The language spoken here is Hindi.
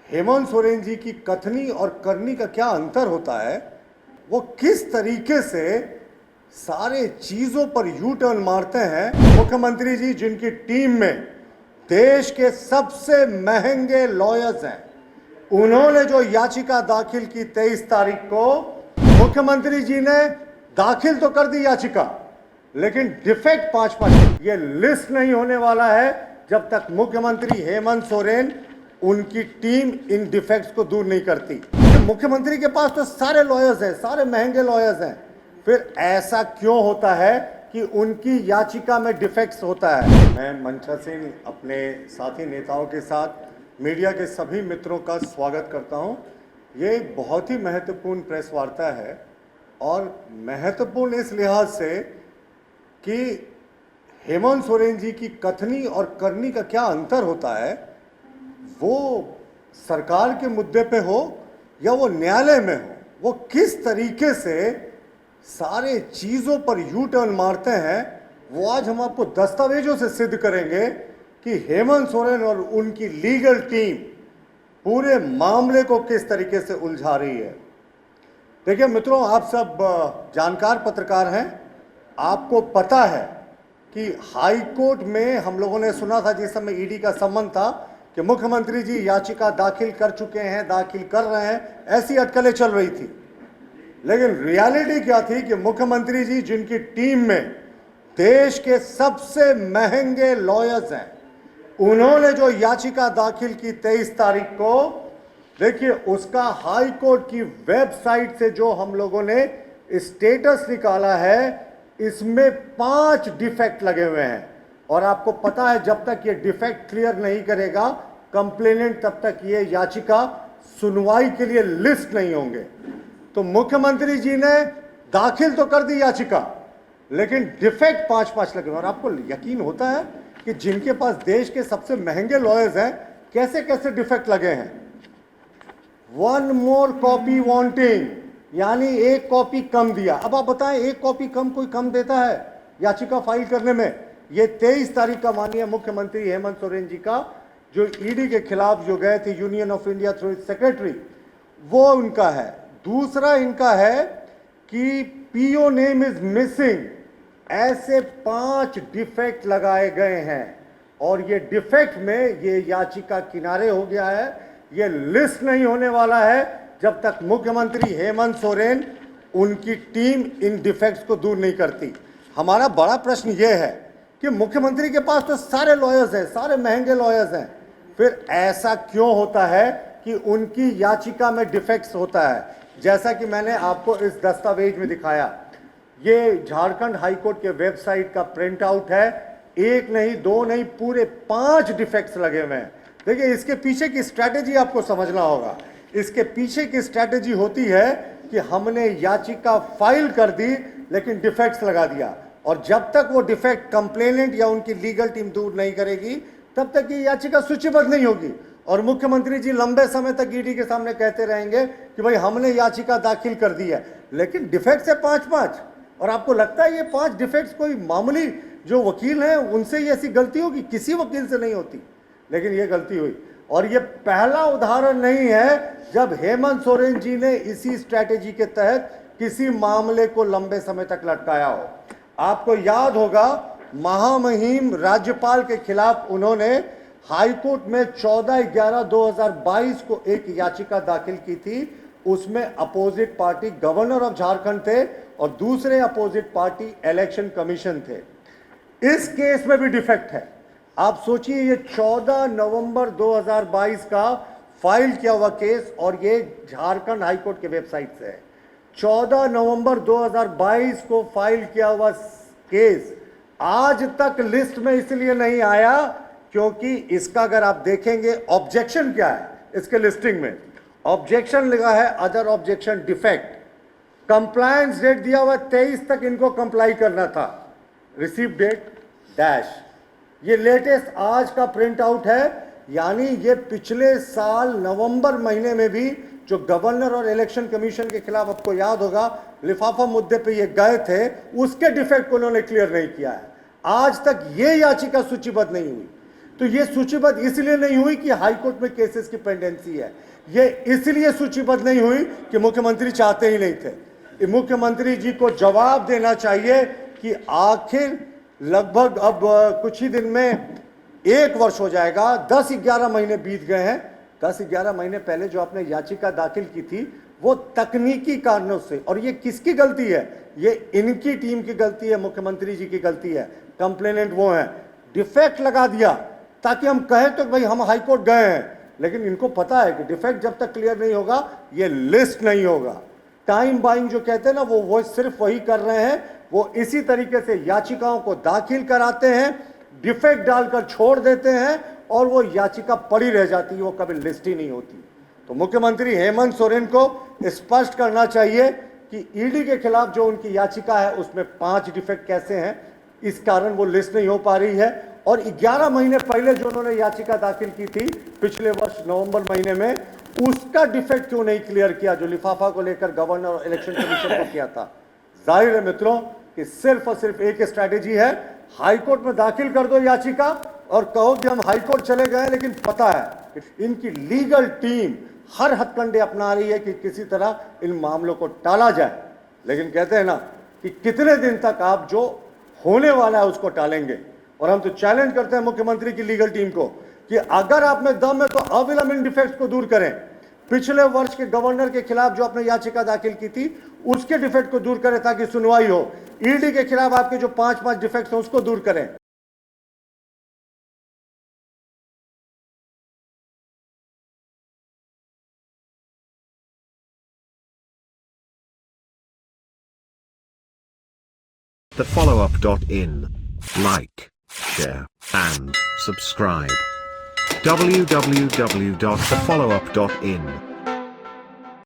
हेमंत सोरेन जी की कथनी और करनी का क्या अंतर होता है, वो किस तरीके से सारे चीजों पर यू टर्न मारते हैं। मुख्यमंत्री जी जिनकी टीम में देश के सबसे महंगे लॉयर्स हैं, उन्होंने जो याचिका दाखिल की 23 तारीख को, मुख्यमंत्री जी ने दाखिल तो कर दी याचिका, लेकिन डिफेक्ट 5-5 ये लिस्ट नहीं होने वाला है जब तक मुख्यमंत्री हेमंत सोरेन उनकी टीम इन डिफेक्ट्स को दूर नहीं करती। तो मुख्यमंत्री के पास तो सारे लॉयर्स हैं, सारे महंगे लॉयर्स हैं, फिर ऐसा क्यों होता है कि उनकी याचिका में डिफेक्ट्स होता है। मैं मंचा सिंह अपने साथी नेताओं के साथ मीडिया के सभी मित्रों का स्वागत करता हूं। ये एक बहुत ही महत्वपूर्ण प्रेस वार्ता है और महत्वपूर्ण इस लिहाज से कि हेमंत सोरेन जी की कथनी और करनी का क्या अंतर होता है, वो सरकार के मुद्दे पे हो या वो न्यायालय में हो, वो किस तरीके से सारे चीज़ों पर यू टर्न मारते हैं, वो आज हम आपको दस्तावेजों से सिद्ध करेंगे कि हेमंत सोरेन और उनकी लीगल टीम पूरे मामले को किस तरीके से उलझा रही है। देखिए मित्रों, आप सब जानकार पत्रकार हैं, आपको पता है कि हाई कोर्ट में हम लोगों ने सुना था जिस समय ईडी का सम्मन था कि मुख्यमंत्री जी याचिका दाखिल कर चुके हैं, दाखिल कर रहे हैं, ऐसी अटकलें चल रही थी। लेकिन रियलिटी क्या थी कि मुख्यमंत्री जी जिनकी टीम में देश के सबसे महंगे लॉयर्स हैं, उन्होंने जो याचिका दाखिल की 23 तारीख को, देखिए उसका हाई कोर्ट की वेबसाइट से जो हम लोगों ने स्टेटस निकाला है, इसमें 5 डिफेक्ट लगे हुए हैं। और आपको पता है जब तक ये डिफेक्ट क्लियर नहीं करेगा कंप्लेनेंट, तब तक ये याचिका सुनवाई के लिए लिस्ट नहीं होंगे। तो मुख्यमंत्री जी ने दाखिल तो कर दी याचिका, लेकिन डिफेक्ट 5-5 लगे। और आपको यकीन होता है कि जिनके पास देश के सबसे महंगे लॉयर्स हैं, कैसे कैसे डिफेक्ट लगे हैं। 1 मोर कॉपी वांटिंग, यानी एक कॉपी कम दिया। अब आप बताएं, एक कॉपी कम कोई कम देता है याचिका फाइल करने में? ये 23 तारीख का माननीय मुख्यमंत्री हेमंत सोरेन जी का जो ईडी के खिलाफ जो गए थे union of India through secretary, वो उनका है। दूसरा इनका है कि पीओ नेम इज मिसिंग, ऐसे 5 डिफेक्ट लगाए गए हैं और ये डिफेक्ट में ये याचिका किनारे हो गया है। ये लिस्ट नहीं होने वाला है जब तक मुख्यमंत्री हेमंत सोरेन उनकी टीम इन डिफेक्ट्स को दूर नहीं करती। हमारा बड़ा प्रश्न ये है कि मुख्यमंत्री के पास तो सारे लॉयर्स हैं, सारे महंगे लॉयर्स हैं, फिर ऐसा क्यों होता है कि उनकी याचिका में डिफेक्ट्स होता है। जैसा कि मैंने आपको इस दस्तावेज में दिखाया, ये झारखंड हाईकोर्ट के वेबसाइट का प्रिंट आउट है। एक नहीं, दो नहीं, पूरे 5 डिफेक्ट्स लगे हुए हैं। देखिए इसके पीछे की स्ट्रैटेजी आपको समझना होगा। इसके पीछे की स्ट्रैटेजी होती है कि हमने याचिका फाइल कर दी लेकिन डिफेक्ट्स लगा दिया, और जब तक वो डिफेक्ट कंप्लेनेंट या उनकी लीगल टीम दूर नहीं करेगी तब तक ये याचिका सूचीबद्ध नहीं होगी। और मुख्यमंत्री जी लंबे समय तक ईडी के सामने कहते रहेंगे कि भाई हमने याचिका दाखिल कर दी है, लेकिन डिफेक्ट्स है 5-5। और आपको लगता है ये 5 डिफेक्ट्स कोई मामूली जो वकील हैं उनसे ये ऐसी गलती होगी? किसी वकील से नहीं होती, लेकिन ये गलती हुई। और ये पहला उदाहरण नहीं है जब हेमंत सोरेन जी ने इसी स्ट्रैटेजी के तहत किसी मामले को लंबे समय तक लटकाया हो। आपको याद होगा महामहिम राज्यपाल के खिलाफ उन्होंने हाईकोर्ट में 14/11/2022 को एक याचिका दाखिल की थी। उसमें opposite party governor of Jharkhand थे और दूसरे अपोजिट पार्टी इलेक्शन कमीशन थे। इस केस में भी डिफेक्ट है। आप सोचिए, ये 14 नवंबर 2022 का फाइल किया हुआ केस, और ये झारखंड हाईकोर्ट के वेबसाइट से है। 14 नवंबर 2022 को फाइल किया हुआ केस आज तक लिस्ट में इसलिए नहीं आया क्योंकि इसका अगर आप देखेंगे ऑब्जेक्शन क्या है इसके लिस्टिंग में, ऑब्जेक्शन लगा है other objection defect. Compliance date दिया हुआ 23 तक इनको कंप्लाई करना था, रिसीव डेट डैश। ये लेटेस्ट आज का प्रिंट आउट है, यानी ये पिछले साल नवंबर महीने में भी जो गवर्नर और इलेक्शन कमीशन के खिलाफ, आपको याद होगा लिफाफा मुद्दे पे ये गए थे, उसके डिफेक्ट को उन्होंने क्लियर नहीं किया है। आज तक ये याचिका सूचीबद्ध नहीं हुई। तो ये सूचीबद्ध इसलिए नहीं हुई कि हाईकोर्ट में केसेस की पेंडेंसी है, ये इसलिए सूचीबद्ध नहीं हुई कि मुख्यमंत्री चाहते ही नहीं थे। मुख्यमंत्री जी को जवाब देना चाहिए कि आखिर लगभग अब कुछ ही दिन में 1 वर्ष हो जाएगा, 10-11 महीने बीत गए हैं। 10-11 महीने पहले जो आपने याचिका दाखिल की थी वो तकनीकी कारणों से, और ये किसकी गलती है? ये इनकी टीम की गलती है, मुख्यमंत्री जी की गलती है। कंप्लेनेंट वो है, डिफेक्ट लगा दिया ताकि हम कहें तो भाई हम हाईकोर्ट गए हैं, लेकिन इनको पता है कि डिफेक्ट जब तक क्लियर नहीं होगा ये लिस्ट नहीं होगा। टाइम बाइंग जो कहते हैं ना, वो सिर्फ वही कर रहे हैं। वो इसी तरीके से याचिकाओं को दाखिल कराते हैं, डिफेक्ट डालकर छोड़ देते हैं और वो याचिका पड़ी रह जाती है, वो कभी लिस्ट ही नहीं होती। तो मुख्यमंत्री हेमंत सोरेन को स्पष्ट करना चाहिए कि ईडी के खिलाफ जो उनकी याचिका है उसमें 5 डिफेक्ट कैसे हैं, इस कारण वो लिस्ट नहीं हो पा रही है। और 11 महीने पहले जो उन्होंने याचिका दाखिल की थी पिछले वर्ष नवंबर महीने में, उसका डिफेक्ट क्यों नहीं क्लियर किया जो लिफाफा को लेकर गवर्नर और इलेक्शन कमीशन को किया था? जाहिर है मित्रों कि सिर्फ और सिर्फ एक स्ट्रैटेजी है, हाईकोर्ट में दाखिल कर दो याचिका और कहो कि हम हाईकोर्ट चले गए, लेकिन पता है कि इनकी लीगल टीम हर हथकंडे अपना रही है कि किसी तरह इन मामलों को टाला जाए। लेकिन कहते हैं ना कि कितने दिन तक आप जो होने वाला है उसको टालेंगे। और हम तो चैलेंज करते हैं मुख्यमंत्री की लीगल टीम को कि अगर आप में दम है तो अविलंब इन डिफेक्ट्स को दूर करें। पिछले वर्ष के गवर्नर के खिलाफ जो आपने याचिका दाखिल की थी उसके डिफेक्ट को दूर करें ताकि सुनवाई हो। ईडी के खिलाफ आपके जो 5 डिफेक्ट्स हैं उसको दूर करें। thefollowup.in. Like, share, and subscribe. www.thefollowup.in